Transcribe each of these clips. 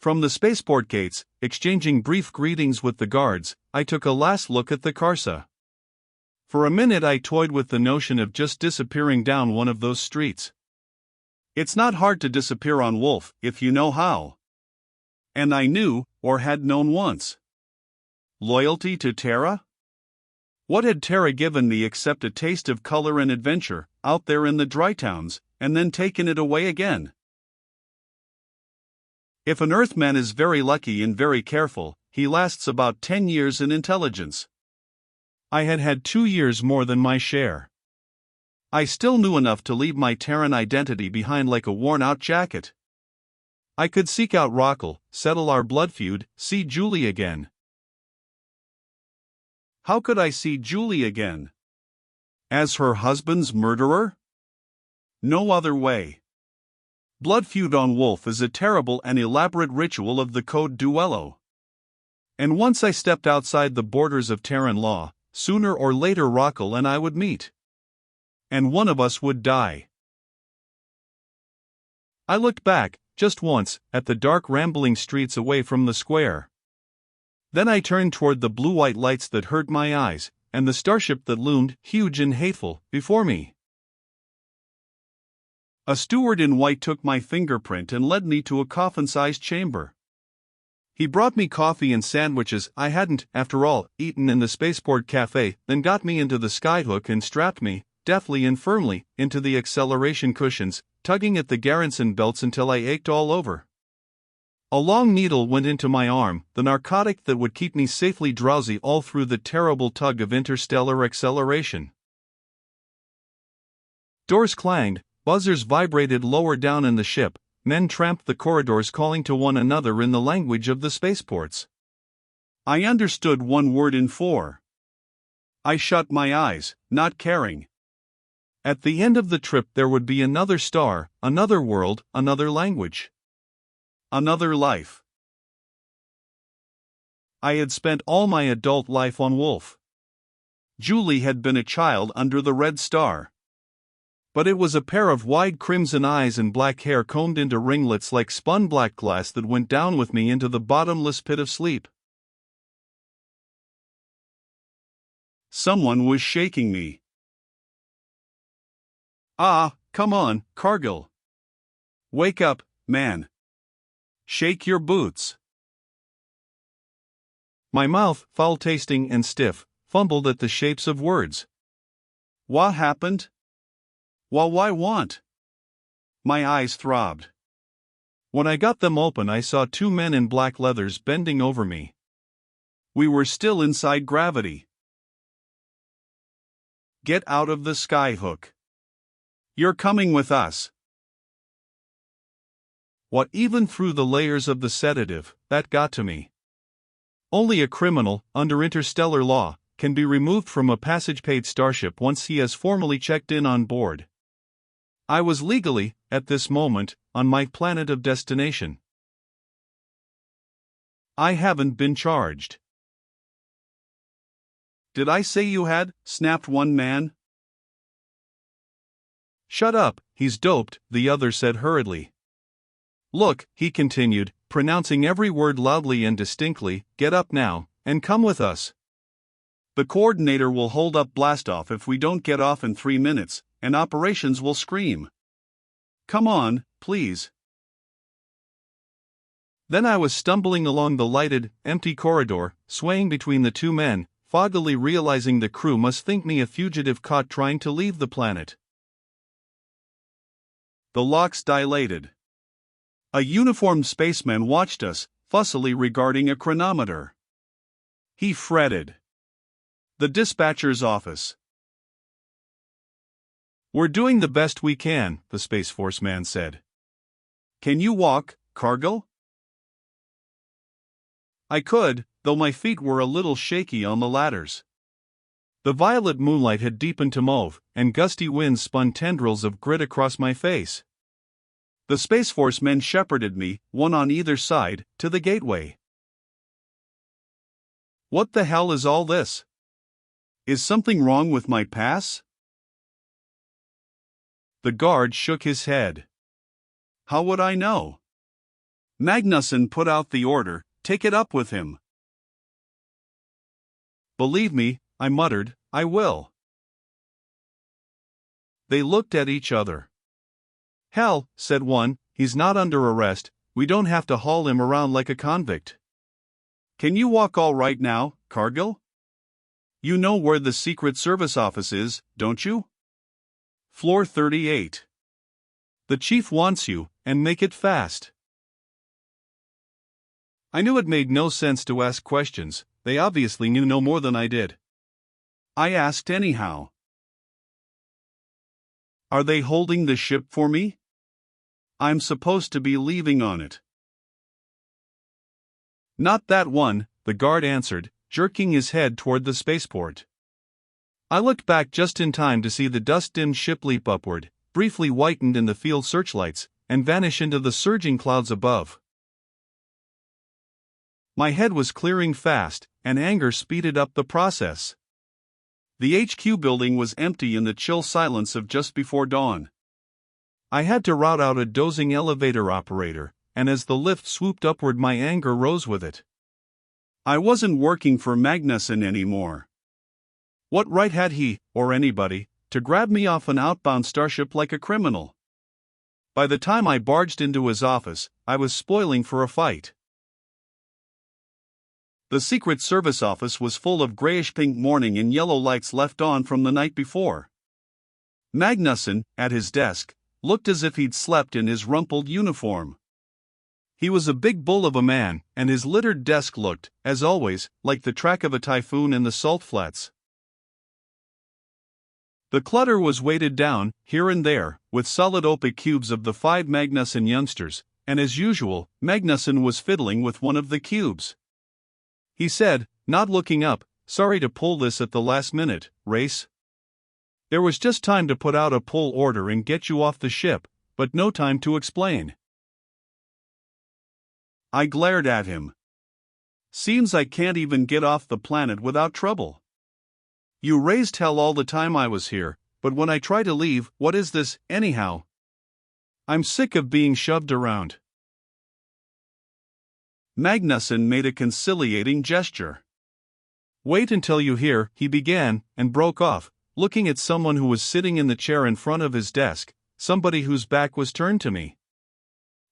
From the spaceport gates, exchanging brief greetings with the guards, I took a last look at the Carsa. For a minute I toyed with the notion of just disappearing down one of those streets. It's not hard to disappear on Wolf if you know how. And I knew, or had known once. Loyalty to Terra? What had Terra given me except a taste of color and adventure, out there in the dry towns, and then taken it away again? If an Earthman is very lucky and very careful, he lasts about 10 years in intelligence. I had had 2 years more than my share. I still knew enough to leave my Terran identity behind like a worn-out jacket. I could seek out Rockle, settle our blood feud, see Julie again. How could I see Julie again? As her husband's murderer? No other way. Blood feud on Wolf is a terrible and elaborate ritual of the Code Duello. And once I stepped outside the borders of Terran law, sooner or later Rockle and I would meet. And one of us would die. I looked back, just once, at the dark rambling streets away from the square. Then I turned toward the blue-white lights that hurt my eyes, and the starship that loomed, huge and hateful, before me. A steward in white took my fingerprint and led me to a coffin-sized chamber. He brought me coffee and sandwiches I hadn't, after all, eaten in the spaceport cafe, then got me into the skyhook and strapped me, deftly and firmly, into the acceleration cushions, tugging at the garrison belts until I ached all over. A long needle went into my arm, the narcotic that would keep me safely drowsy all through the terrible tug of interstellar acceleration. Doors clanged, buzzers vibrated lower down in the ship, men tramped the corridors calling to one another in the language of the spaceports. I understood one word in 4. I shut my eyes, not caring. At the end of the trip there would be another star, another world, another language. Another life. I had spent all my adult life on Wolf. Julie had been a child under the red star. But it was a pair of wide crimson eyes and black hair combed into ringlets like spun black glass that went down with me into the bottomless pit of sleep. Someone was shaking me. Ah, come on, Cargill. Wake up, man. Shake your boots. My mouth, foul-tasting and stiff, fumbled at the shapes of words. What happened? Why want? My eyes throbbed. When I got them open I saw 2 men in black leathers bending over me. We were still inside gravity. Get out of the skyhook. You're coming with us. What even through the layers of the sedative, that got to me. Only a criminal, under interstellar law, can be removed from a passage-paid starship once he has formally checked in on board. I was legally, at this moment, on my planet of destination. I haven't been charged. Did I say you had? Snapped one man. Shut up, he's doped, the other said hurriedly. Look, he continued, pronouncing every word loudly and distinctly, get up now, and come with us. The coordinator will hold up blastoff if we don't get off in 3 minutes, and operations will scream. Come on, please. Then I was stumbling along the lighted, empty corridor, swaying between the 2 men, foggily realizing the crew must think me a fugitive caught trying to leave the planet. The locks dilated. A uniformed spaceman watched us, fussily regarding a chronometer. He fretted. The dispatcher's office. We're doing the best we can, the Space Force man said. Can you walk, Cargill? I could, though my feet were a little shaky on the ladders. The violet moonlight had deepened to mauve, and gusty winds spun tendrils of grit across my face. The Space Force men shepherded me, one on either side, to the gateway. What the hell is all this? Is something wrong with my pass? The guard shook his head. How would I know? Magnuson put out the order, "Take it up with him." "Believe me," I muttered, "I will." They looked at each other. "Hell," said one, "he's not under arrest, we don't have to haul him around like a convict." "Can you walk all right now, Cargill? You know where the Secret Service office is, don't you?" "Floor 38. The chief wants you, and make it fast." I knew it made no sense to ask questions, they obviously knew no more than I did. I asked anyhow. "Are they holding the ship for me? I'm supposed to be leaving on it." "Not that one," the guard answered, jerking his head toward the spaceport. I looked back just in time to see the dust-dimmed ship leap upward, briefly whitened in the field searchlights, and vanish into the surging clouds above. My head was clearing fast, and anger speeded up the process. The HQ building was empty in the chill silence of just before dawn. I had to rout out a dozing elevator operator, and as the lift swooped upward my anger rose with it. I wasn't working for Magnuson anymore. What right had he, or anybody, to grab me off an outbound starship like a criminal? By the time I barged into his office, I was spoiling for a fight. The Secret Service office was full of grayish-pink morning and yellow lights left on from the night before. Magnuson, at his desk, looked as if he'd slept in his rumpled uniform. He was a big bull of a man, and his littered desk looked, as always, like the track of a typhoon in the salt flats. The clutter was weighted down, here and there, with solid opaque cubes of the 5 Magnuson youngsters, and as usual, Magnuson was fiddling with one of the cubes. He said, not looking up, "Sorry to pull this at the last minute, Race. There was just time to put out a pull order and get you off the ship, but no time to explain." I glared at him. "Seems I can't even get off the planet without trouble. You raised hell all the time I was here, but when I try to leave, what is this, anyhow? I'm sick of being shoved around." Magnuson made a conciliating gesture. "Wait until you hear," he began, and broke off, looking at someone who was sitting in the chair in front of his desk, somebody whose back was turned to me.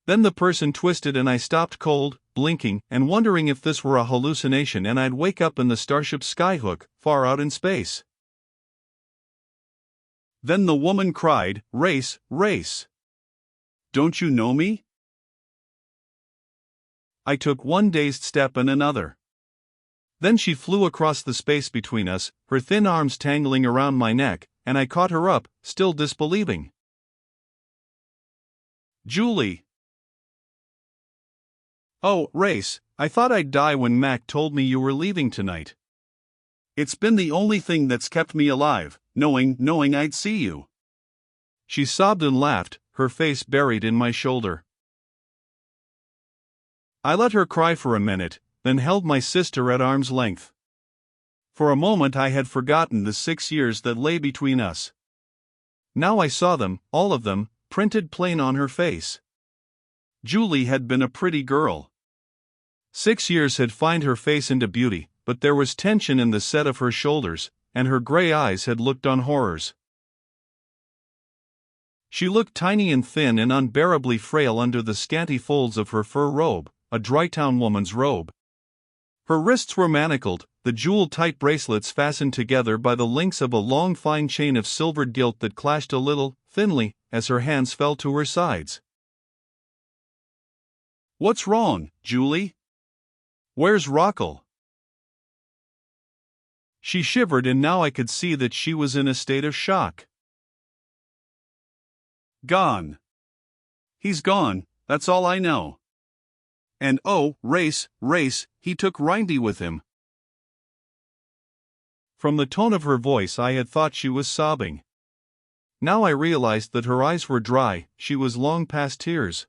Then the person twisted and I stopped cold, blinking, and wondering if this were a hallucination and I'd wake up in the starship Skyhook, far out in space. Then the woman cried, "Race, Race! Don't you know me?" I took one dazed step and another. Then she flew across the space between us, her thin arms tangling around my neck, and I caught her up, still disbelieving. "Julie!" "Oh, Race, I thought I'd die when Mac told me you were leaving tonight. It's been the only thing that's kept me alive, knowing I'd see you." She sobbed and laughed, her face buried in my shoulder. I let her cry for a minute, then held my sister at arm's length. For a moment I had forgotten the 6 years that lay between us. Now I saw them, all of them, printed plain on her face. Julie had been a pretty girl. 6 years had fined her face into beauty, but there was tension in the set of her shoulders, and her gray eyes had looked on horrors. She looked tiny and thin and unbearably frail under the scanty folds of her fur robe, a Drytown woman's robe. Her wrists were manacled, the jewel-tight bracelets fastened together by the links of a long fine chain of silvered gilt that clashed a little, thinly, as her hands fell to her sides. "What's wrong, Julie? Where's Rockel?" She shivered and now I could see that she was in a state of shock. "Gone. He's gone, that's all I know. And oh, Race, he took Rindy with him." From the tone of her voice I had thought she was sobbing. Now I realized that her eyes were dry, she was long past tears.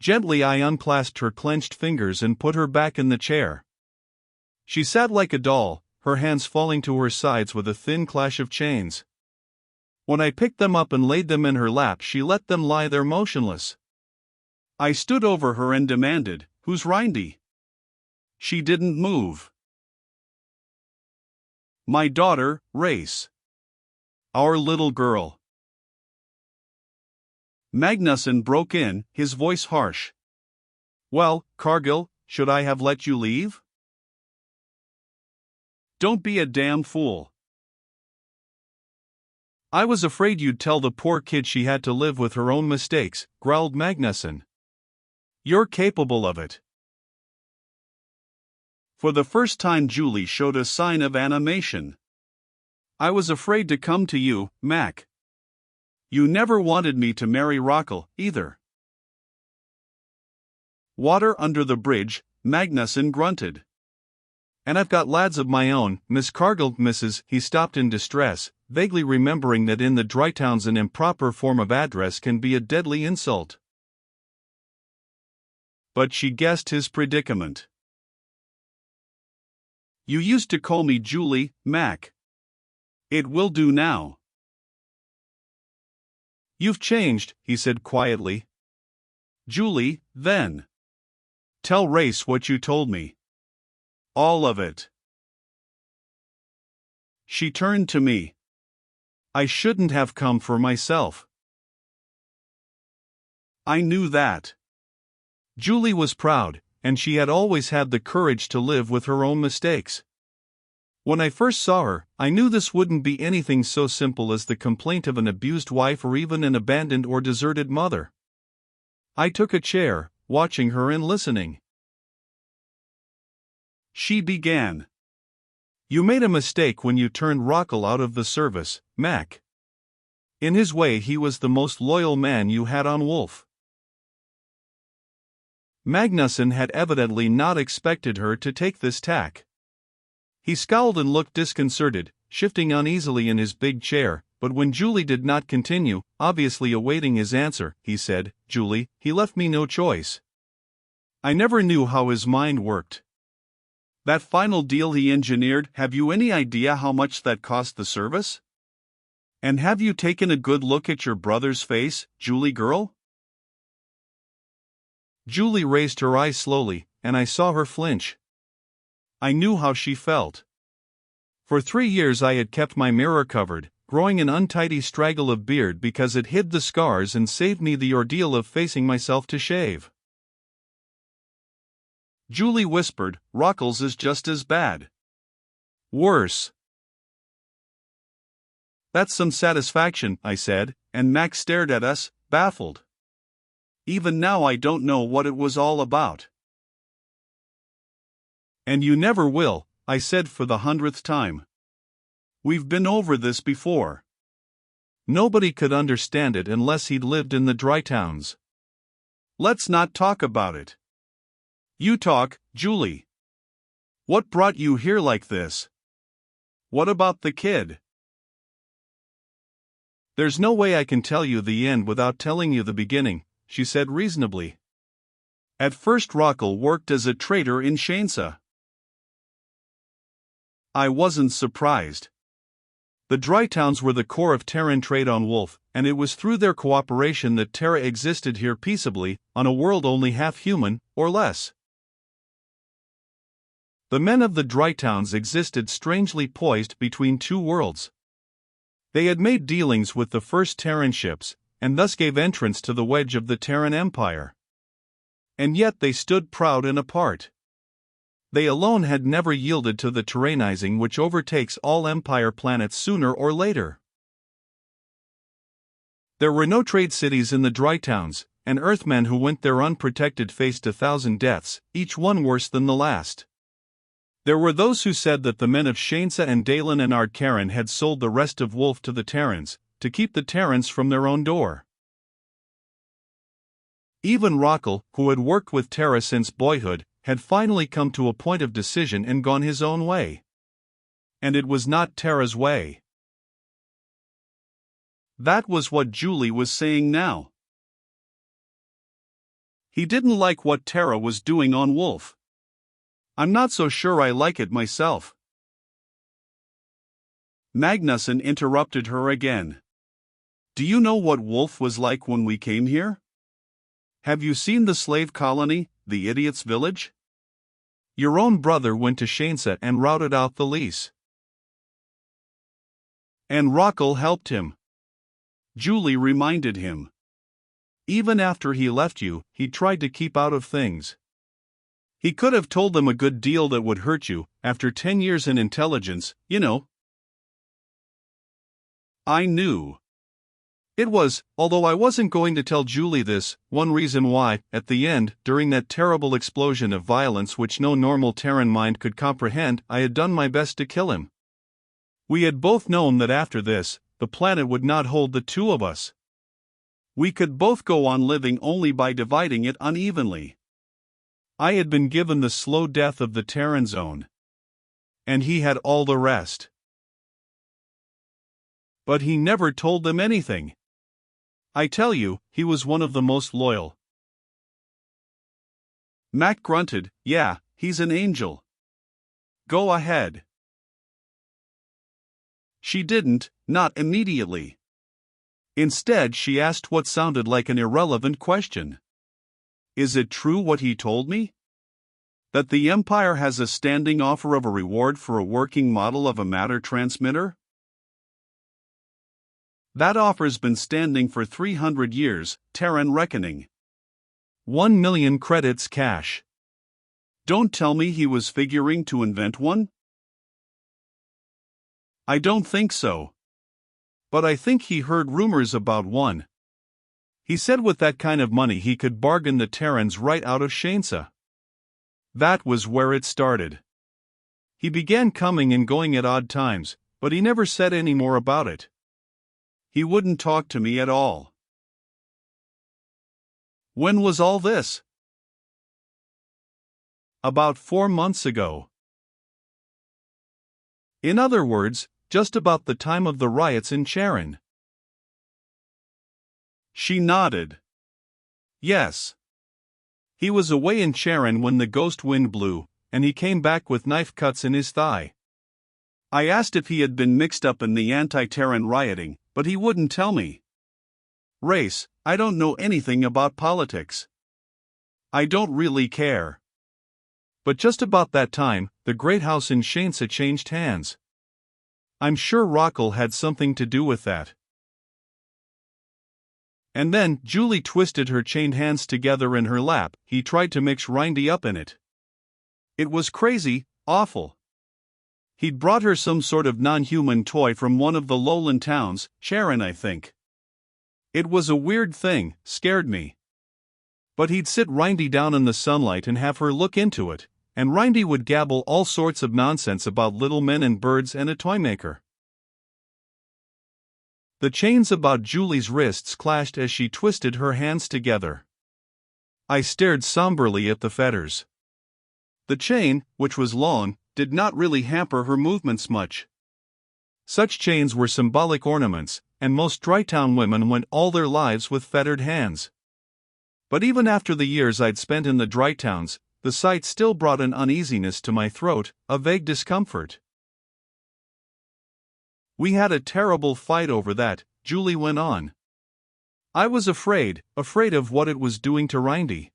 Gently I unclasped her clenched fingers and put her back in the chair. She sat like a doll, her hands falling to her sides with a thin clash of chains. When I picked them up and laid them in her lap she let them lie there motionless. I stood over her and demanded, "Who's Rindy?" She didn't move. "My daughter, Race. Our little girl." Magnuson broke in, his voice harsh. "Well, Cargill, should I have let you leave?" "Don't be a damn fool." "I was afraid you'd tell the poor kid she had to live with her own mistakes," growled Magnuson. "You're capable of it." For the first time, Julie showed a sign of animation. "I was afraid to come to you, Mac. You never wanted me to marry Rockel, either." "Water under the bridge," Magnuson grunted. "And I've got lads of my own, Miss Cargill, Mrs." He stopped in distress, vaguely remembering that in the Drytowns an improper form of address can be a deadly insult. But she guessed his predicament. "You used to call me Julie, Mac. It will do now." "You've changed," he said quietly. "Julie, then. Tell Race what you told me. All of it." She turned to me. "I shouldn't have come for myself." I knew that. Julie was proud, and she had always had the courage to live with her own mistakes. When I first saw her, I knew this wouldn't be anything so simple as the complaint of an abused wife or even an abandoned or deserted mother. I took a chair, watching her and listening. She began. "You made a mistake when you turned Rockel out of the service, Mac. In his way, he was the most loyal man you had on Wolf." Magnuson had evidently not expected her to take this tack. He scowled and looked disconcerted, shifting uneasily in his big chair, but when Julie did not continue, obviously awaiting his answer, he said, "Julie, he left me no choice. I never knew how his mind worked. That final deal he engineered, have you any idea how much that cost the service? And have you taken a good look at your brother's face, Julie girl?" Julie raised her eyes slowly, and I saw her flinch. I knew how she felt. For 3 years I had kept my mirror covered, growing an untidy straggle of beard because it hid the scars and saved me the ordeal of facing myself to shave. Julie whispered, "Rockel's is just as bad. Worse." "That's some satisfaction," I said, and Max stared at us, baffled. Even now I don't know what it was all about. "And you never will," I said for the 100th time. "We've been over this before." Nobody could understand it unless he'd lived in the Drytowns. "Let's not talk about it." "You talk, Julie. What brought you here like this? What about the kid?" "There's no way I can tell you the end without telling you the beginning," she said reasonably. "At first Rockel worked as a trader in Shainsa." I wasn't surprised. The Drytowns were the core of Terran trade on Wolf, and it was through their cooperation that Terra existed here peaceably, on a world only half human, or less. The men of the Drytowns existed strangely poised between two worlds. They had made dealings with the first Terran ships, and thus gave entrance to the wedge of the Terran Empire. And yet they stood proud and apart. They alone had never yielded to the tyrannizing which overtakes all Empire planets sooner or later. There were no trade cities in the Drytowns, and Earthmen who went there unprotected faced 1,000 deaths, each one worse than the last. There were those who said that the men of Shainsa and Dalen and Ardcaran had sold the rest of Wolf to the Terrans, to keep the Terrans from their own door. Even Rockel, who had worked with Terra since boyhood, had finally come to a point of decision and gone his own way. And it was not Terra's way. That was what Julie was saying now. He didn't like what Terra was doing on Wolf. I'm not so sure I like it myself. Magnuson interrupted her again. "Do you know what Wolf was like when we came here? Have you seen the slave colony, the idiot's village? Your own brother went to Shainsa and routed out the lease. And Rockel helped him. Julie reminded him. Even after he left you, he tried to keep out of things. He could have told them a good deal that would hurt you, after 10 years in intelligence, you know. I knew. It was, although I wasn't going to tell Julie this, one reason why, at the end, during that terrible explosion of violence which no normal Terran mind could comprehend, I had done my best to kill him. We had both known that after this, the planet would not hold the two of us. We could both go on living only by dividing it unevenly. I had been given the slow death of the Terran zone. And he had all the rest. But he never told them anything. I tell you, he was one of the most loyal. Mac grunted, yeah, he's an angel. Go ahead. She didn't, not immediately. Instead, she asked what sounded like an irrelevant question. Is it true what he told me? That the Empire has a standing offer of a reward for a working model of a matter transmitter? That offer's been standing for 300 years, Terran reckoning. 1 million credits cash. Don't tell me he was figuring to invent one? I don't think so. But I think he heard rumors about one. He said with that kind of money he could bargain the Terrans right out of Shainsa. That was where it started. He began coming and going at odd times, but he never said any more about it. He wouldn't talk to me at all. When was all this? About 4 months ago. In other words, just about the time of the riots in Charon. She nodded. Yes. He was away in Charon when the ghost wind blew, and he came back with knife cuts in his thigh. I asked if he had been mixed up in the anti-Terran rioting, but he wouldn't tell me. Race, I don't know anything about politics. I don't really care. But just about that time, the great house in Shainsa changed hands. I'm sure Rockel had something to do with that. And then, Julie twisted her chained hands together in her lap. He tried to mix Rindy up in it. It was crazy, awful. He'd brought her some sort of non-human toy from one of the lowland towns, Charon I think. It was a weird thing, scared me. But he'd sit Rindy down in the sunlight and have her look into it, and Rindy would gabble all sorts of nonsense about little men and birds and a toy maker. The chains about Julie's wrists clashed as she twisted her hands together. I stared somberly at the fetters. The chain, which was long, did not really hamper her movements much. Such chains were symbolic ornaments, and most Drytown women went all their lives with fettered hands. But even after the years I'd spent in the Drytowns, the sight still brought an uneasiness to my throat, a vague discomfort. We had a terrible fight over that, Julie went on. I was afraid of what it was doing to Rindy.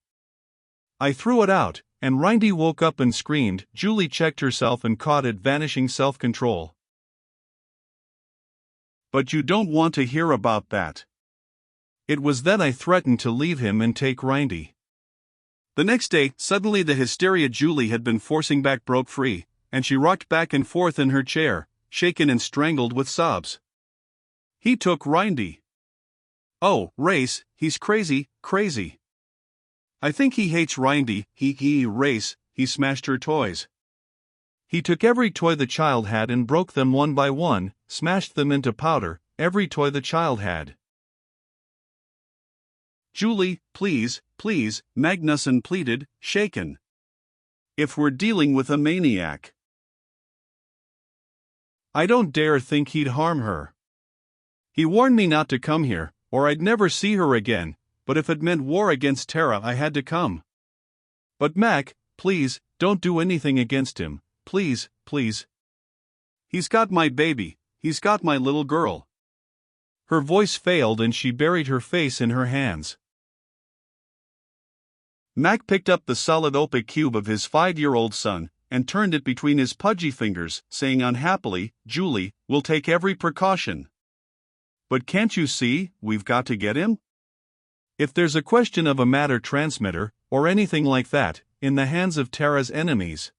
I threw it out, and Rindy woke up and screamed. Julie checked herself and caught it vanishing self-control. But you don't want to hear about that. It was then I threatened to leave him and take Rindy. The next day, suddenly the hysteria Julie had been forcing back broke free, and she rocked back and forth in her chair, shaken and strangled with sobs. He took Rindy. Oh, Race, he's crazy, crazy. I think he hates Rindy, Race, he smashed her toys. He took every toy the child had and broke them one by one, smashed them into powder, every toy the child had. Julie, please, please, Magnuson pleaded, shaken. If we're dealing with a maniac. I don't dare think he'd harm her. He warned me not to come here, or I'd never see her again, but if it meant war against Terra I had to come. But Mac, please, don't do anything against him, please, please. He's got my baby, he's got my little girl. Her voice failed and she buried her face in her hands. Mac picked up the solid opaque cube of his 5-year-old son and turned it between his pudgy fingers, saying unhappily, "Julie, we'll take every precaution. But can't you see, we've got to get him? If there's a question of a matter transmitter, or anything like that, in the hands of Tara's enemies."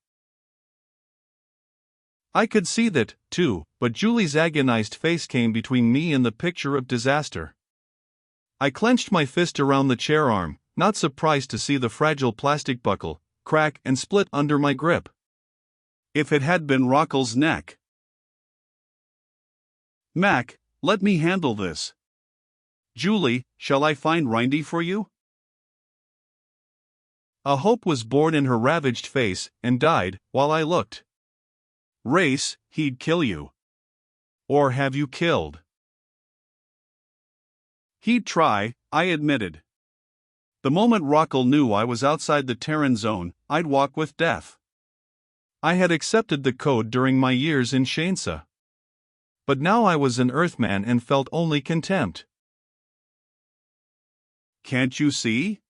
I could see that, too, but Julie's agonized face came between me and the picture of disaster. I clenched my fist around the chair arm, not surprised to see the fragile plastic buckle crack and split under my grip. If it had been Rockel's neck. "Mac, let me handle this." "Julie, shall I find Rindy for you?" A hope was born in her ravaged face and died while I looked. "Race, he'd kill you. Or have you killed?" "He'd try," I admitted. The moment Rockel knew I was outside the Terran zone, I'd walk with death. I had accepted the code during my years in Shansa. But now I was an Earthman and felt only contempt. "Can't you see?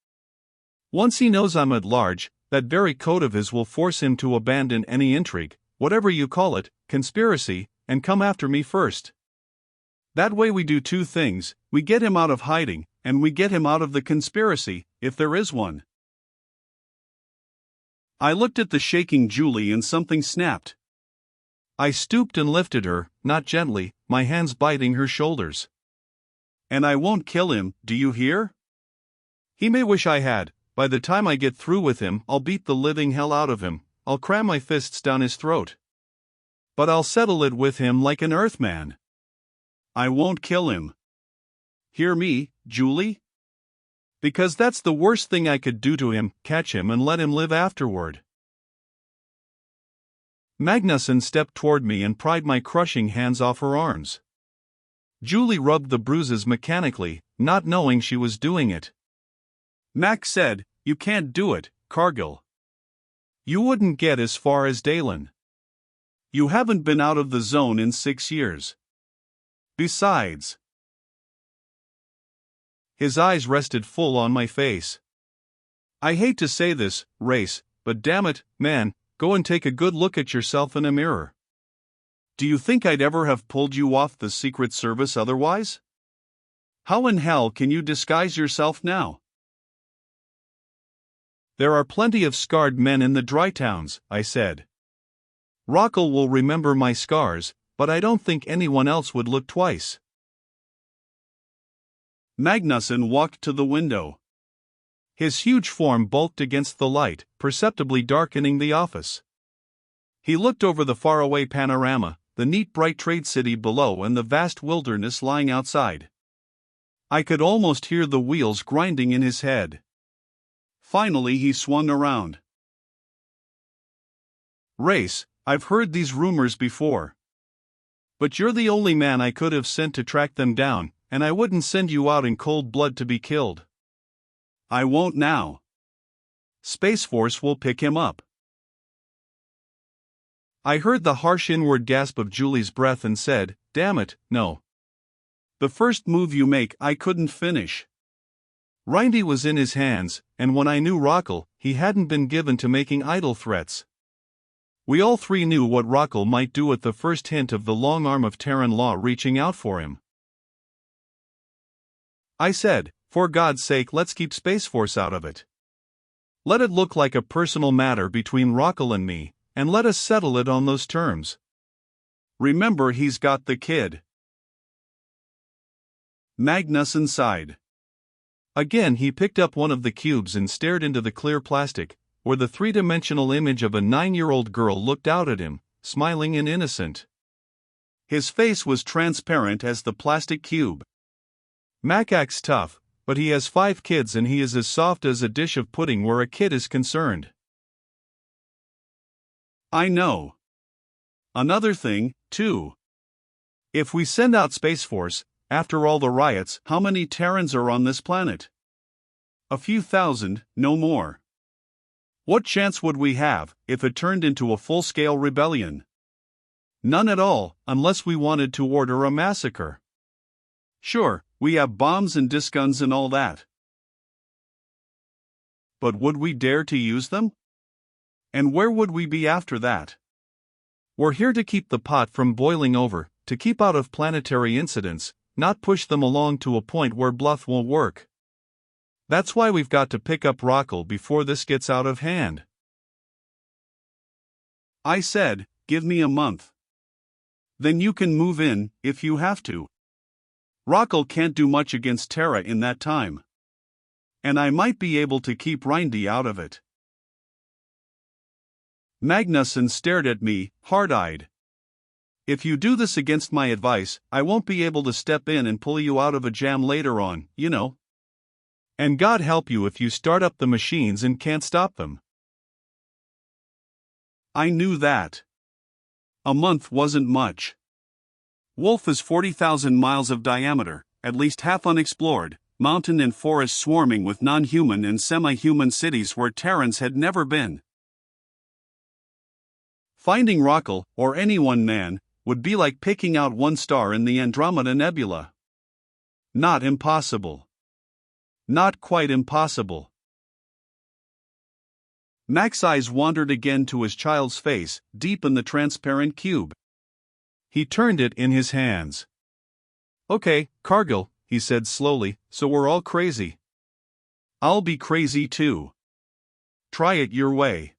Once he knows I'm at large, that very code of his will force him to abandon any intrigue, whatever you call it, conspiracy, and come after me first. That way we do two things: we get him out of hiding, and we get him out of the conspiracy, if there is one." I looked at the shaking Julie and something snapped. I stooped and lifted her, not gently, my hands biting her shoulders. "And I won't kill him, do you hear? He may wish I had. By the time I get through with him, I'll beat the living hell out of him. I'll cram my fists down his throat. But I'll settle it with him like an Earthman. I won't kill him. Hear me, Julie? Because that's the worst thing I could do to him, catch him and let him live afterward." Magnuson stepped toward me and pried my crushing hands off her arms. Julie rubbed the bruises mechanically, not knowing she was doing it. "Mac said, you can't do it, Cargill. You wouldn't get as far as Dalen. You haven't been out of the zone in 6 years. Besides..." His eyes rested full on my face. "I hate to say this, Race, but damn it, man, go and take a good look at yourself in a mirror. Do you think I'd ever have pulled you off the Secret Service otherwise? How in hell can you disguise yourself now?" "There are plenty of scarred men in the dry towns," I said. "Rockel will remember my scars, but I don't think anyone else would look twice." Magnuson walked to the window. His huge form bulked against the light, perceptibly darkening the office. He looked over the faraway panorama, the neat bright trade city below and the vast wilderness lying outside. I could almost hear the wheels grinding in his head. Finally he swung around. "Race, I've heard these rumors before. But you're the only man I could have sent to track them down, and I wouldn't send you out in cold blood to be killed. I won't now. Space Force will pick him up." I heard the harsh inward gasp of Julie's breath and said, "Damn it, no. The first move you make I couldn't finish." Rindy was in his hands, and when I knew Rockel, he hadn't been given to making idle threats. We all three knew what Rockel might do at the first hint of the long arm of Terran law reaching out for him. I said, "For God's sake, let's keep Space Force out of it. Let it look like a personal matter between Rockel and me, and let us settle it on those terms. Remember, he's got the kid." Magnuson sighed. Again he picked up one of the cubes and stared into the clear plastic, where the three-dimensional image of a 9-year-old girl looked out at him, smiling and innocent. His face was transparent as the plastic cube. "Mac acts tough, but he has 5 kids and he is as soft as a dish of pudding where a kid is concerned." "I know. Another thing, too. If we send out Space Force, after all the riots, how many Terrans are on this planet? A few thousand, no more. What chance would we have if it turned into a full-scale rebellion? None at all, unless we wanted to order a massacre. Sure, we have bombs and disc guns and all that. But would we dare to use them? And where would we be after that? We're here to keep the pot from boiling over, to keep out of planetary incidents, not push them along to a point where bluff won't work. That's why we've got to pick up Rockall before this gets out of hand. I said, give me a month. Then you can move in, if you have to. Rockall can't do much against Terra in that time. And I might be able to keep Rindy out of it. Magnussen stared at me, hard-eyed. If you do this against my advice, I won't be able to step in and pull you out of a jam later on, you know. And God help you if you start up the machines and can't stop them. I knew that. A month wasn't much. Wolf is 40,000 miles of diameter, at least half unexplored, mountain and forest swarming with non-human and semi-human cities where Terrans had never been. Finding Rockall, or any one man, would be like picking out one star in the Andromeda Nebula. Not impossible. Not quite impossible. Mac's eyes wandered again to his child's face, deep in the transparent cube. He turned it in his hands. Okay, Cargill, he said slowly, so we're all crazy. I'll be crazy too. Try it your way.